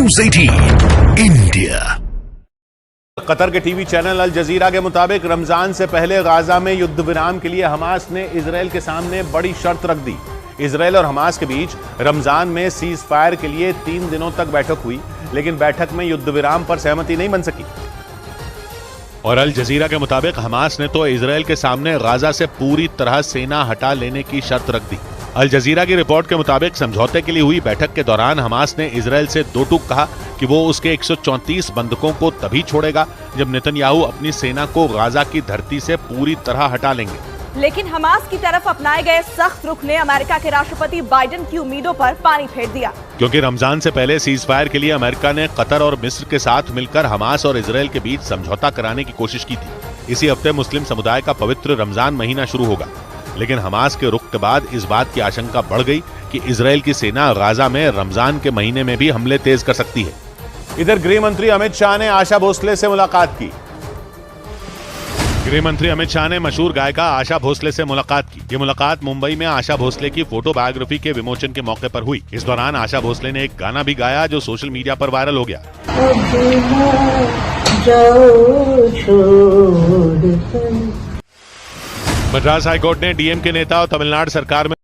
News 18 India. Qatar के TV channel अल जजीरा के मुताबिक रमजान से पहले गाजा में युद्ध विराम के लिए हमास ने इजराइल के सामने बड़ी शर्त रख दी। इजराइल और हमास के बीच रमजान में सीज फायर के लिए 3 दिनों तक बैठक हुई, लेकिन बैठक में युद्ध विराम पर सहमति नहीं बन सकी। और अल जजीरा के मुताबिक हमास ने तो इजराइल के सामने गाजा से पूरी तरह सेना हटा लेने की शर्त रख दी। अल जजीरा की रिपोर्ट के मुताबिक समझौते के लिए हुई बैठक के दौरान हमास ने इजराइल से दो टूक कहा कि वो उसके 134 बंधकों को तभी छोड़ेगा जब नेतन्याहू अपनी सेना को गाजा की धरती से पूरी तरह हटा लेंगे। लेकिन हमास की तरफ अपनाए गए सख्त रुख ने अमेरिका के राष्ट्रपति बाइडेन की उम्मीदों पर पानी फेर दिया, क्योंकि रमजान से पहले सीज फायर के लिए अमेरिका ने कतर और मिस्र के साथ मिलकर हमास और इजराइल के बीच समझौता कराने की कोशिश की थी। इसी हफ्ते मुस्लिम समुदाय का पवित्र रमजान महीना शुरू होगा, लेकिन हमास के रुख के बाद इस बात की आशंका बढ़ गई कि इजराइल की सेना गाजा में रमजान के महीने में भी हमले तेज कर सकती है। इधर गृह मंत्री अमित शाह ने आशा भोसले से मुलाकात की। गृह मंत्री अमित शाह ने मशहूर गायिका आशा भोसले से मुलाकात की। ये मुलाकात मुंबई में आशा भोसले की फोटो बायोग्राफी के विमोचन के मौके पर हुई। इस दौरान आशा भोसले ने एक गाना भी गाया जो सोशल मीडिया पर वायरल हो गया। मद्रास हाईकोर्ट ने डीएम के नेता और तमिलनाडु सरकार में